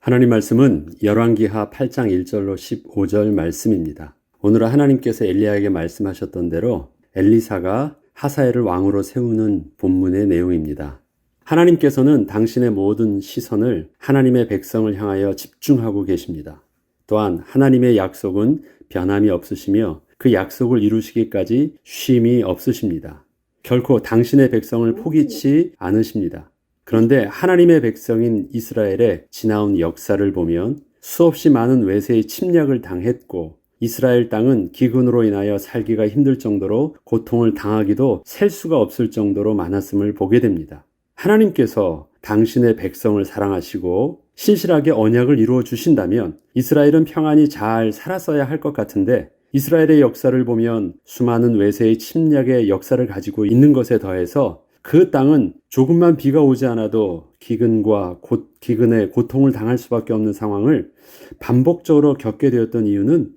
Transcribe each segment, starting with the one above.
하나님 말씀은 열왕기하 8장 1절로 15절 말씀입니다. 오늘은 하나님께서 엘리야에게 말씀하셨던 대로 엘리사가 하사엘을 왕으로 세우는 본문의 내용입니다. 하나님께서는 당신의 모든 시선을 하나님의 백성을 향하여 집중하고 계십니다. 또한 하나님의 약속은 변함이 없으시며 그 약속을 이루시기까지 쉼이 없으십니다. 결코 당신의 백성을 포기치 않으십니다. 그런데 하나님의 백성인 이스라엘의 지나온 역사를 보면 수없이 많은 외세의 침략을 당했고 이스라엘 땅은 기근으로 인하여 살기가 힘들 정도로 고통을 당하기도 셀 수가 없을 정도로 많았음을 보게 됩니다. 하나님께서 당신의 백성을 사랑하시고 신실하게 언약을 이루어 주신다면 이스라엘은 평안히 잘 살았어야 할 것 같은데 이스라엘의 역사를 보면 수많은 외세의 침략의 역사를 가지고 있는 것에 더해서 그 땅은 조금만 비가 오지 않아도 기근의 고통을 당할 수밖에 없는 상황을 반복적으로 겪게 되었던 이유는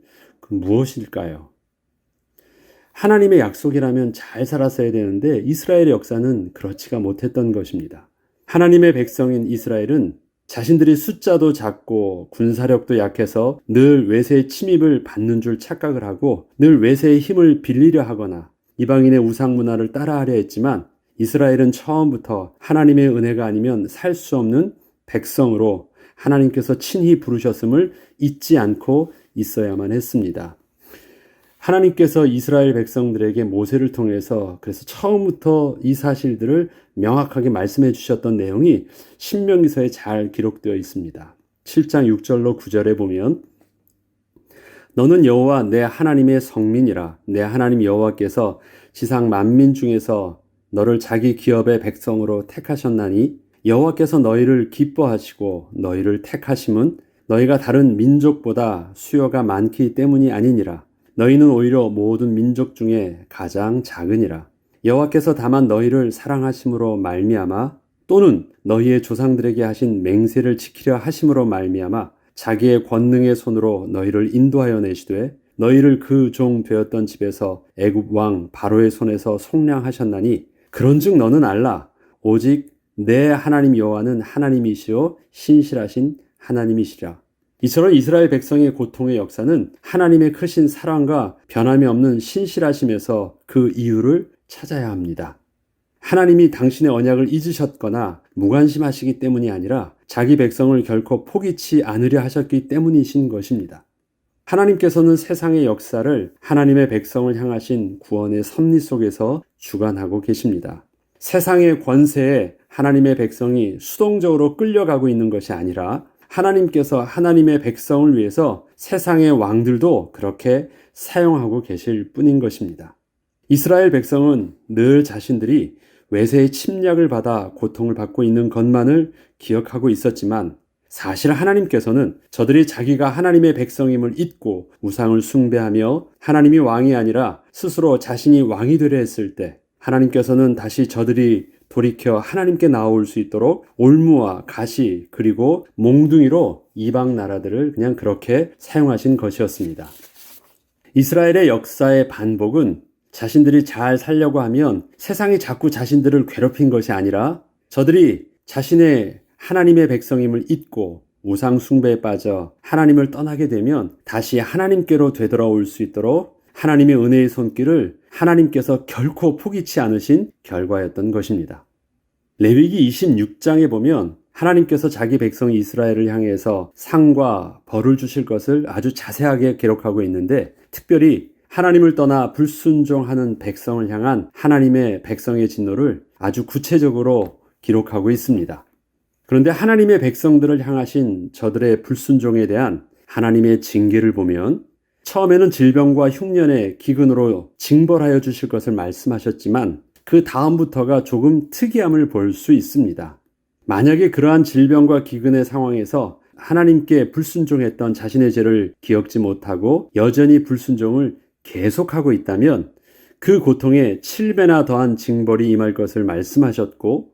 무엇일까요? 하나님의 약속이라면 잘 살았어야 되는데 이스라엘의 역사는 그렇지가 못했던 것입니다. 하나님의 백성인 이스라엘은 자신들이 숫자도 작고 군사력도 약해서 늘 외세의 침입을 받는 줄 착각을 하고 늘 외세의 힘을 빌리려 하거나 이방인의 우상 문화를 따라하려 했지만 이스라엘은 처음부터 하나님의 은혜가 아니면 살 수 없는 백성으로 하나님께서 친히 부르셨음을 잊지 않고 있어야만 했습니다. 하나님께서 이스라엘 백성들에게 모세를 통해서 그래서 처음부터 이 사실들을 명확하게 말씀해 주셨던 내용이 신명기서에 잘 기록되어 있습니다. 7장 6절로 9절에 보면 너는 여호와 내 하나님의 성민이라. 내 하나님 여호와께서 지상 만민 중에서 너를 자기 기업의 백성으로 택하셨나니 여호와께서 너희를 기뻐하시고 너희를 택하심은 너희가 다른 민족보다 수요가 많기 때문이 아니니라. 너희는 오히려 모든 민족 중에 가장 작으니라. 여호와께서 다만 너희를 사랑하심으로 말미암아 또는 너희의 조상들에게 하신 맹세를 지키려 하심으로 말미암아 자기의 권능의 손으로 너희를 인도하여 내시되 너희를 그 종 되었던 집에서 애굽 왕 바로의 손에서 속량하셨나니 그런즉 너는 알라. 오직 내 하나님 여호와는 하나님이시요 신실하신 하나님이시라. 이처럼 이스라엘 백성의 고통의 역사는 하나님의 크신 사랑과 변함이 없는 신실하심에서 그 이유를 찾아야 합니다. 하나님이 당신의 언약을 잊으셨거나 무관심하시기 때문이 아니라 자기 백성을 결코 포기치 않으려 하셨기 때문이신 것입니다. 하나님께서는 세상의 역사를 하나님의 백성을 향하신 구원의 섭리 속에서 주관하고 계십니다. 세상의 권세에 하나님의 백성이 수동적으로 끌려가고 있는 것이 아니라 하나님께서 하나님의 백성을 위해서 세상의 왕들도 그렇게 사용하고 계실 뿐인 것입니다. 이스라엘 백성은 늘 자신들이 외세의 침략을 받아 고통을 받고 있는 것만을 기억하고 있었지만 사실 하나님께서는 저들이 자기가 하나님의 백성임을 잊고 우상을 숭배하며 하나님이 왕이 아니라 스스로 자신이 왕이 되려 했을 때 하나님께서는 다시 저들이 돌이켜 하나님께 나올 수 있도록 올무와 가시 그리고 몽둥이로 이방 나라들을 그냥 그렇게 사용하신 것이었습니다. 이스라엘의 역사의 반복은 자신들이 잘 살려고 하면 세상이 자꾸 자신들을 괴롭힌 것이 아니라 저들이 자신의 하나님의 백성임을 잊고 우상 숭배에 빠져 하나님을 떠나게 되면 다시 하나님께로 되돌아올 수 있도록 하나님의 은혜의 손길을 하나님께서 결코 포기치 않으신 결과였던 것입니다. 레위기 26장에 보면 하나님께서 자기 백성 이스라엘을 향해서 상과 벌을 주실 것을 아주 자세하게 기록하고 있는데 특별히 하나님을 떠나 불순종하는 백성을 향한 하나님의 백성의 진노를 아주 구체적으로 기록하고 있습니다. 그런데 하나님의 백성들을 향하신 저들의 불순종에 대한 하나님의 징계를 보면 처음에는 질병과 흉년의 기근으로 징벌하여 주실 것을 말씀하셨지만 그 다음부터가 조금 특이함을 볼 수 있습니다. 만약에 그러한 질병과 기근의 상황에서 하나님께 불순종했던 자신의 죄를 기억지 못하고 여전히 불순종을 계속하고 있다면 그 고통에 7배나 더한 징벌이 임할 것을 말씀하셨고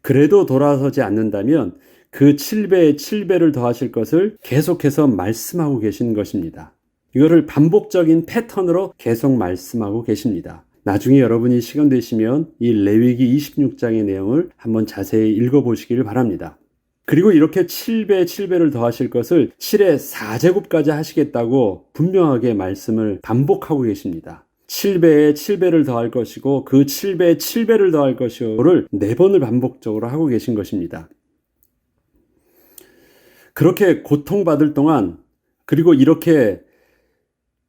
그래도 돌아서지 않는다면 그 7배에 7배를 더하실 것을 계속해서 말씀하고 계신 것입니다. 이거를 반복적인 패턴으로 계속 말씀하고 계십니다. 나중에 여러분이 시간 되시면 이 레위기 26장의 내용을 한번 자세히 읽어보시기를 바랍니다. 그리고 이렇게 7배, 7배를 더하실 것을 7의 4제곱까지 하시겠다고 분명하게 말씀을 반복하고 계십니다. 7배에 7배를 더할 것이고 그 7배에 7배를 더할 것이고를 4번을 반복적으로 하고 계신 것입니다. 그렇게 고통받을 동안, 그리고 이렇게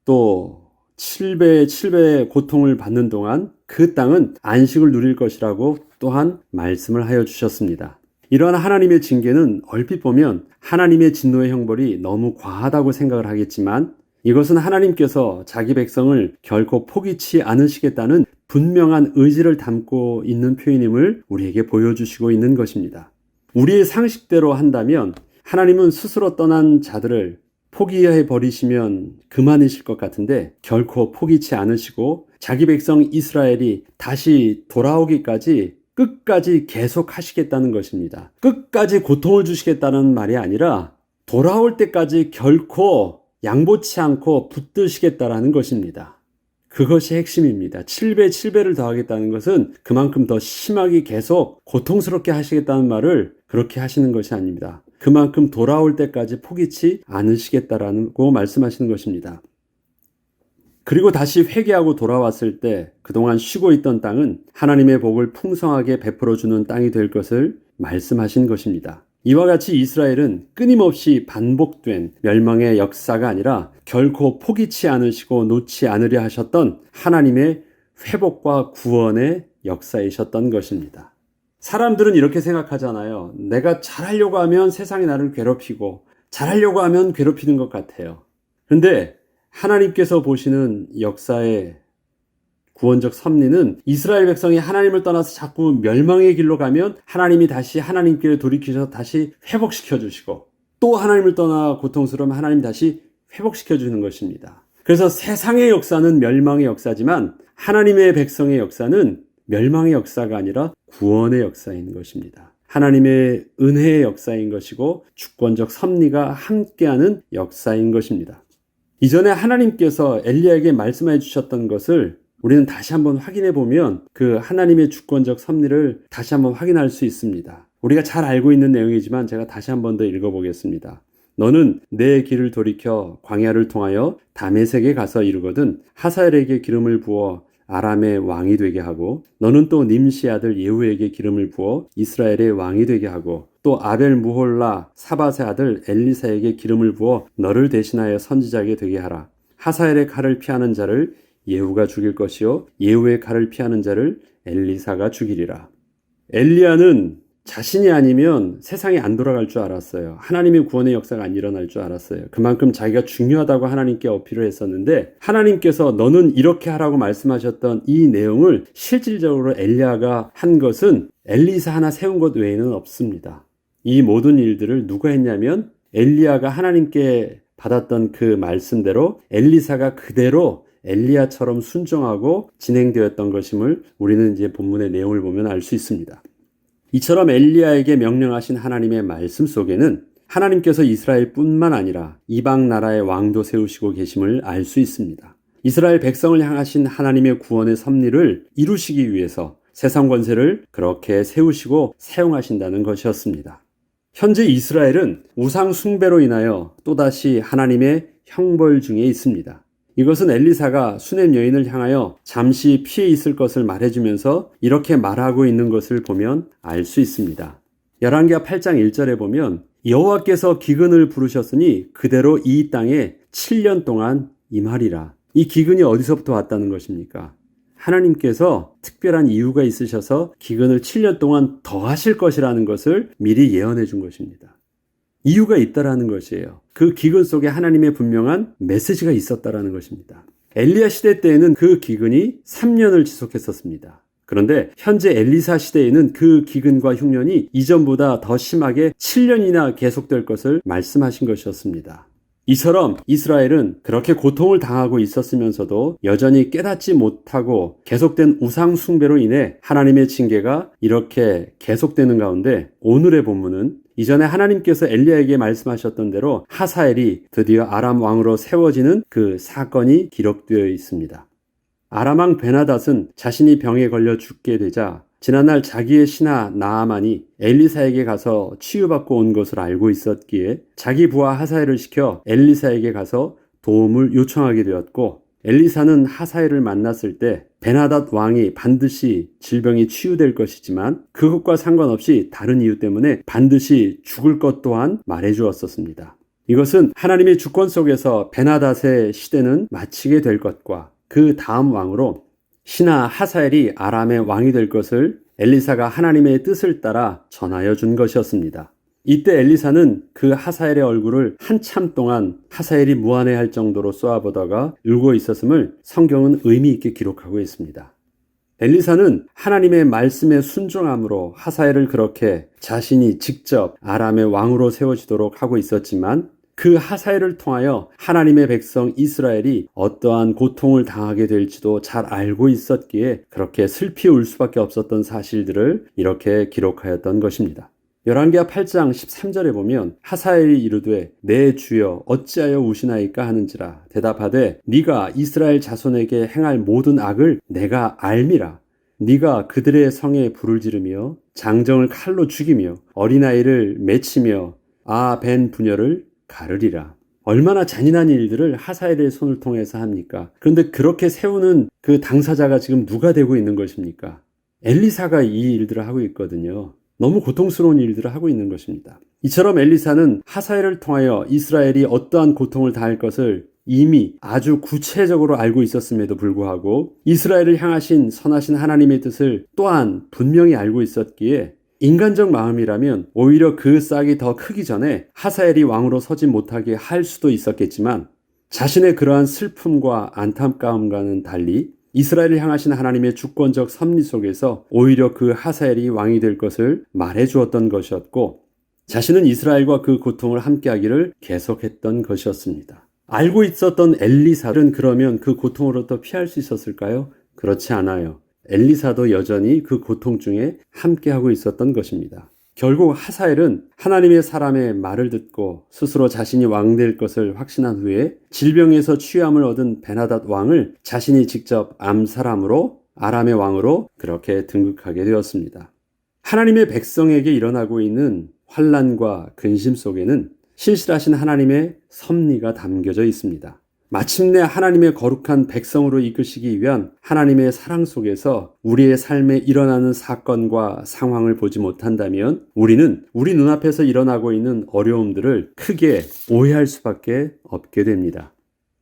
또 7배에 7배의 고통을 받는 동안 그 땅은 안식을 누릴 것이라고 또한 말씀을 하여 주셨습니다. 이러한 하나님의 징계는 얼핏 보면 하나님의 진노의 형벌이 너무 과하다고 생각을 하겠지만, 이것은 하나님께서 자기 백성을 결코 포기치 않으시겠다는 분명한 의지를 담고 있는 표현임을 우리에게 보여주시고 있는 것입니다. 우리의 상식대로 한다면 하나님은 스스로 떠난 자들을 포기해 버리시면 그만이실 것 같은데, 결코 포기치 않으시고 자기 백성 이스라엘이 다시 돌아오기까지 끝까지 계속 하시겠다는 것입니다. 끝까지 고통을 주시겠다는 말이 아니라 돌아올 때까지 결코 양보치 않고 붙드시겠다라는 것입니다. 그것이 핵심입니다. 7배, 7배를 더하겠다는 것은 그만큼 더 심하게 계속 고통스럽게 하시겠다는 말을 그렇게 하시는 것이 아닙니다. 그만큼 돌아올 때까지 포기치 않으시겠다라고 말씀하시는 것입니다. 그리고 다시 회개하고 돌아왔을 때 그동안 쉬고 있던 땅은 하나님의 복을 풍성하게 베풀어주는 땅이 될 것을 말씀하신 것입니다. 이와 같이 이스라엘은 끊임없이 반복된 멸망의 역사가 아니라 결코 포기치 않으시고 놓지 않으려 하셨던 하나님의 회복과 구원의 역사이셨던 것입니다. 사람들은 이렇게 생각하잖아요. 내가 잘하려고 하면 세상이 나를 괴롭히고 잘하려고 하면 괴롭히는 것 같아요. 그런데 하나님께서 보시는 역사의 구원적 섭리는 이스라엘 백성이 하나님을 떠나서 자꾸 멸망의 길로 가면 하나님이 다시 하나님께 돌이키셔서 다시 회복시켜 주시고, 또 하나님을 떠나 고통스러우면 하나님 다시 회복시켜 주는 것입니다. 그래서 세상의 역사는 멸망의 역사지만 하나님의 백성의 역사는 멸망의 역사가 아니라 구원의 역사인 것입니다. 하나님의 은혜의 역사인 것이고 주권적 섭리가 함께하는 역사인 것입니다. 이전에 하나님께서 엘리야에게 말씀해 주셨던 것을 우리는 다시 한번 확인해 보면 그 하나님의 주권적 섭리를 다시 한번 확인할 수 있습니다. 우리가 잘 알고 있는 내용이지만 제가 다시 한번 더 읽어보겠습니다. 너는 내 길을 돌이켜 광야를 통하여 다메섹에 가서 이르거든 하사엘에게 기름을 부어 아람의 왕이 되게 하고, 너는 또 님시 아들 예후에게 기름을 부어 이스라엘의 왕이 되게 하고, 또 아벨 무홀라 사밧의 아들 엘리사에게 기름을 부어 너를 대신하여 선지자에게 되게 하라. 하사엘의 칼을 피하는 자를 예후가 죽일 것이요 예후의 칼을 피하는 자를 엘리사가 죽이리라. 엘리야는 자신이 아니면 세상이 안 돌아갈 줄 알았어요. 하나님의 구원의 역사가 안 일어날 줄 알았어요. 그만큼 자기가 중요하다고 하나님께 어필을 했었는데, 하나님께서 너는 이렇게 하라고 말씀하셨던 이 내용을 실질적으로 엘리야가 한 것은 엘리사 하나 세운 것 외에는 없습니다. 이 모든 일들을 누가 했냐면 엘리야가 하나님께 받았던 그 말씀대로 엘리사가 그대로 엘리야처럼 순종하고 진행되었던 것임을 우리는 이제 본문의 내용을 보면 알 수 있습니다. 이처럼 엘리야에게 명령하신 하나님의 말씀 속에는 하나님께서 이스라엘뿐만 아니라 이방 나라의 왕도 세우시고 계심을 알 수 있습니다. 이스라엘 백성을 향하신 하나님의 구원의 섭리를 이루시기 위해서 세상 권세를 그렇게 세우시고 사용하신다는 것이었습니다. 현재 이스라엘은 우상 숭배로 인하여 또다시 하나님의 형벌 중에 있습니다. 이것은 엘리사가 수넴 여인을 향하여 잠시 피해 있을 것을 말해주면서 이렇게 말하고 있는 것을 보면 알 수 있습니다. 열왕기하 8장 1절에 보면 여호와께서 기근을 부르셨으니 그대로 이 땅에 7년 동안 임하리라. 이 기근이 어디서부터 왔다는 것입니까? 하나님께서 특별한 이유가 있으셔서 기근을 7년 동안 더 하실 것이라는 것을 미리 예언해 준 것입니다. 이유가 있다라는 것이에요. 그 기근 속에 하나님의 분명한 메시지가 있었다라는 것입니다. 엘리야 시대 때에는 그 기근이 3년을 지속했었습니다. 그런데 현재 엘리사 시대에는 그 기근과 흉년이 이전보다 더 심하게 7년이나 계속될 것을 말씀하신 것이었습니다. 이처럼 이스라엘은 그렇게 고통을 당하고 있었으면서도 여전히 깨닫지 못하고 계속된 우상 숭배로 인해 하나님의 징계가 이렇게 계속되는 가운데, 오늘의 본문은 이전에 하나님께서 엘리야에게 말씀하셨던 대로 하사엘이 드디어 아람 왕으로 세워지는 그 사건이 기록되어 있습니다. 아람 왕 베나닷은 자신이 병에 걸려 죽게 되자 지난날 자기의 신하 나아만이 엘리사에게 가서 치유받고 온 것을 알고 있었기에 자기 부하 하사엘을 시켜 엘리사에게 가서 도움을 요청하게 되었고, 엘리사는 하사엘을 만났을 때 베나닷 왕이 반드시 질병이 치유될 것이지만 그것과 상관없이 다른 이유 때문에 반드시 죽을 것 또한 말해 주었었습니다. 이것은 하나님의 주권 속에서 베나닷의 시대는 마치게 될 것과 그 다음 왕으로 신하 하사엘이 아람의 왕이 될 것을 엘리사가 하나님의 뜻을 따라 전하여 준 것이었습니다. 이때 엘리사는 그 하사엘의 얼굴을 한참 동안 하사엘이 무안해할 정도로 쏘아보다가 울고 있었음을 성경은 의미 있게 기록하고 있습니다. 엘리사는 하나님의 말씀에 순종함으로 하사엘을 그렇게 자신이 직접 아람의 왕으로 세워지도록 하고 있었지만, 그 하사엘을 통하여 하나님의 백성 이스라엘이 어떠한 고통을 당하게 될지도 잘 알고 있었기에 그렇게 슬피 울 수밖에 없었던 사실들을 이렇게 기록하였던 것입니다. 열왕기하 8장 13절에 보면 하사엘이 이르되 내 주여 어찌하여 우시나이까 하는지라 대답하되 네가 이스라엘 자손에게 행할 모든 악을 내가 알미라. 네가 그들의 성에 불을 지르며 장정을 칼로 죽이며 어린아이를 맺히며 벤 부녀를 가르리라. 얼마나 잔인한 일들을 하사엘의 손을 통해서 합니까? 그런데 그렇게 세우는 그 당사자가 지금 누가 되고 있는 것입니까? 엘리사가 이 일들을 하고 있거든요. 너무 고통스러운 일들을 하고 있는 것입니다. 이처럼 엘리사는 하사엘을 통하여 이스라엘이 어떠한 고통을 당할 것을 이미 아주 구체적으로 알고 있었음에도 불구하고 이스라엘을 향하신 선하신 하나님의 뜻을 또한 분명히 알고 있었기에 인간적 마음이라면 오히려 그 싹이 더 크기 전에 하사엘이 왕으로 서지 못하게 할 수도 있었겠지만, 자신의 그러한 슬픔과 안타까움과는 달리 이스라엘을 향하신 하나님의 주권적 섭리 속에서 오히려 그 하사엘이 왕이 될 것을 말해 주었던 것이었고, 자신은 이스라엘과 그 고통을 함께하기를 계속했던 것이었습니다. 알고 있었던 엘리사는 그러면 그 고통으로부터 피할 수 있었을까요? 그렇지 않아요. 엘리사도 여전히 그 고통 중에 함께하고 있었던 것입니다. 결국 하사엘은 하나님의 사람의 말을 듣고 스스로 자신이 왕 될 것을 확신한 후에 질병에서 치유함을 얻은 베나닷 왕을 자신이 직접 암살함으로 아람의 왕으로 그렇게 등극하게 되었습니다. 하나님의 백성에게 일어나고 있는 환난과 근심 속에는 신실하신 하나님의 섭리가 담겨져 있습니다. 마침내 하나님의 거룩한 백성으로 이끄시기 위한 하나님의 사랑 속에서 우리의 삶에 일어나는 사건과 상황을 보지 못한다면 우리는 우리 눈앞에서 일어나고 있는 어려움들을 크게 오해할 수밖에 없게 됩니다.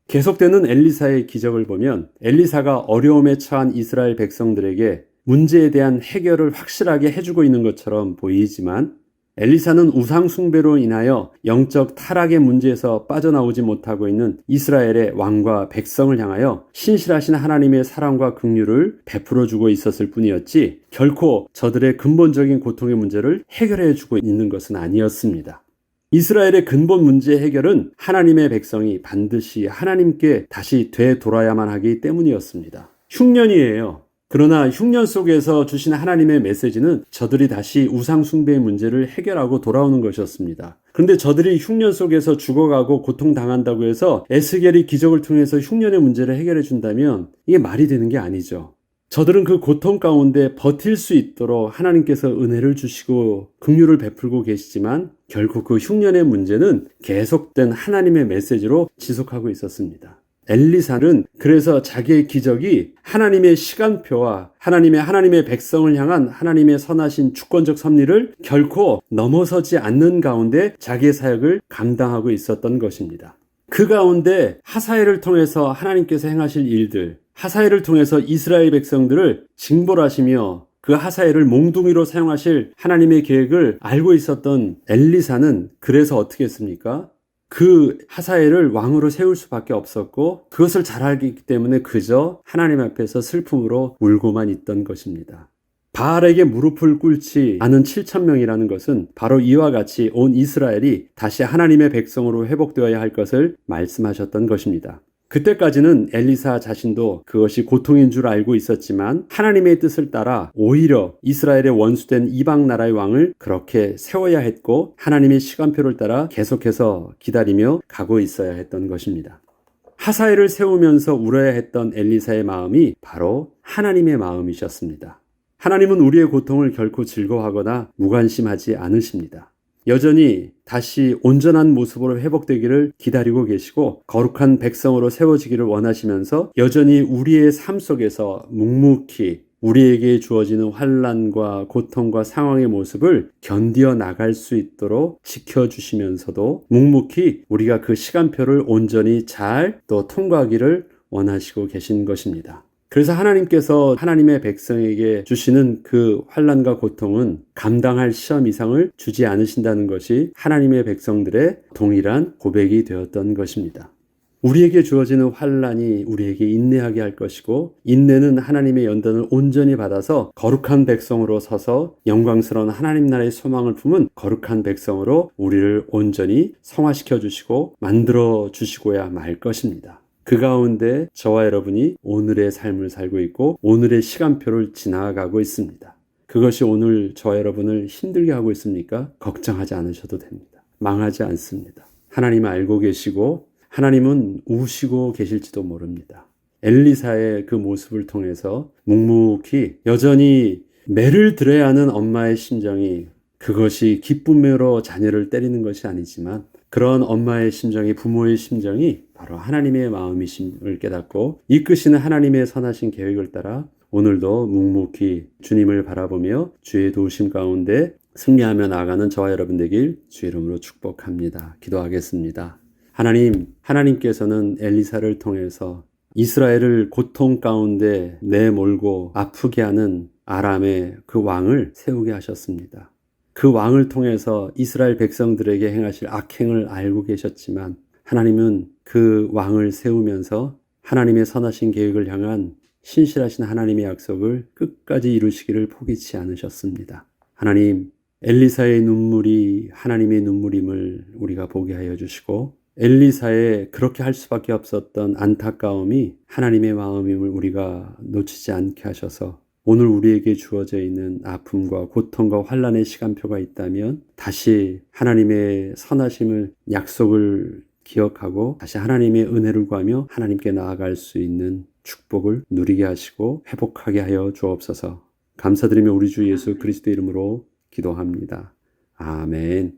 계속되는 엘리사의 기적을 보면 엘리사가 어려움에 처한 이스라엘 백성들에게 문제에 대한 해결을 확실하게 해주고 있는 것처럼 보이지만, 엘리사는 우상 숭배로 인하여 영적 타락의 문제에서 빠져나오지 못하고 있는 이스라엘의 왕과 백성을 향하여 신실하신 하나님의 사랑과 긍휼을 베풀어주고 있었을 뿐이었지 결코 저들의 근본적인 고통의 문제를 해결해주고 있는 것은 아니었습니다. 이스라엘의 근본 문제 해결은 하나님의 백성이 반드시 하나님께 다시 되돌아야만 하기 때문이었습니다. 흉년이에요. 그러나 흉년 속에서 주신 하나님의 메시지는 저들이 다시 우상 숭배의 문제를 해결하고 돌아오는 것이었습니다. 그런데 저들이 흉년 속에서 죽어가고 고통당한다고 해서 에스겔이 기적을 통해서 흉년의 문제를 해결해 준다면 이게 말이 되는 게 아니죠. 저들은 그 고통 가운데 버틸 수 있도록 하나님께서 은혜를 주시고 긍휼을 베풀고 계시지만 결국 그 흉년의 문제는 계속된 하나님의 메시지로 지속하고 있었습니다. 엘리사는 그래서 자기의 기적이 하나님의 시간표와 하나님의 백성을 향한 하나님의 선하신 주권적 섭리를 결코 넘어서지 않는 가운데 자기의 사역을 감당하고 있었던 것입니다. 그 가운데 하사엘을 통해서 하나님께서 행하실 일들, 하사엘을 통해서 이스라엘 백성들을 징벌하시며 그 하사엘을 몽둥이로 사용하실 하나님의 계획을 알고 있었던 엘리사는 그래서 어떻게 했습니까? 그 하사엘을 왕으로 세울 수밖에 없었고 그것을 잘 알기 때문에 그저 하나님 앞에서 슬픔으로 울고만 있던 것입니다. 바알에게 무릎을 꿇지 않은 7,000명이라는 것은 바로 이와 같이 온 이스라엘이 다시 하나님의 백성으로 회복되어야 할 것을 말씀하셨던 것입니다. 그때까지는 엘리사 자신도 그것이 고통인 줄 알고 있었지만 하나님의 뜻을 따라 오히려 이스라엘의 원수된 이방 나라의 왕을 그렇게 세워야 했고 하나님의 시간표를 따라 계속해서 기다리며 가고 있어야 했던 것입니다. 하사엘을 세우면서 울어야 했던 엘리사의 마음이 바로 하나님의 마음이셨습니다. 하나님은 우리의 고통을 결코 즐거워하거나 무관심하지 않으십니다. 여전히 다시 온전한 모습으로 회복되기를 기다리고 계시고 거룩한 백성으로 세워지기를 원하시면서 여전히 우리의 삶 속에서 묵묵히 우리에게 주어지는 환난과 고통과 상황의 모습을 견디어 나갈 수 있도록 지켜주시면서도 묵묵히 우리가 그 시간표를 온전히 잘 또 통과하기를 원하시고 계신 것입니다. 그래서 하나님께서 하나님의 백성에게 주시는 그 환난과 고통은 감당할 시험 이상을 주지 않으신다는 것이 하나님의 백성들의 동일한 고백이 되었던 것입니다. 우리에게 주어지는 환난이 우리에게 인내하게 할 것이고 인내는 하나님의 연단을 온전히 받아서 거룩한 백성으로 서서 영광스러운 하나님 나라의 소망을 품은 거룩한 백성으로 우리를 온전히 성화시켜 주시고 만들어 주시고야 말 것입니다. 그 가운데 저와 여러분이 오늘의 삶을 살고 있고 오늘의 시간표를 지나가고 있습니다. 그것이 오늘 저와 여러분을 힘들게 하고 있습니까? 걱정하지 않으셔도 됩니다. 망하지 않습니다. 하나님 알고 계시고 하나님은 우시고 계실지도 모릅니다. 엘리사의 그 모습을 통해서 묵묵히 여전히 매를 들어야 하는 엄마의 심정이 그것이 기쁨으로 자녀를 때리는 것이 아니지만 그런 엄마의 심정이 부모의 심정이 바로 하나님의 마음이심을 깨닫고 이끄시는 하나님의 선하신 계획을 따라 오늘도 묵묵히 주님을 바라보며 주의 도우심 가운데 승리하며 나아가는 저와 여러분 되길 주의 이름으로 축복합니다. 기도하겠습니다. 하나님께서는 엘리사를 통해서 이스라엘을 고통 가운데 내몰고 아프게 하는 아람의 그 왕을 세우게 하셨습니다. 그 왕을 통해서 이스라엘 백성들에게 행하실 악행을 알고 계셨지만 하나님은 그 왕을 세우면서 하나님의 선하신 계획을 향한 신실하신 하나님의 약속을 끝까지 이루시기를 포기치 않으셨습니다. 하나님, 엘리사의 눈물이 하나님의 눈물임을 우리가 보게 하여 주시고 엘리사의 그렇게 할 수밖에 없었던 안타까움이 하나님의 마음임을 우리가 놓치지 않게 하셔서 오늘 우리에게 주어져 있는 아픔과 고통과 환난의 시간표가 있다면 다시 하나님의 선하심을 약속을 기억하고 다시 하나님의 은혜를 구하며 하나님께 나아갈 수 있는 축복을 누리게 하시고 회복하게 하여 주옵소서. 감사드리며 우리 주 예수 그리스도 이름으로 기도합니다. 아멘.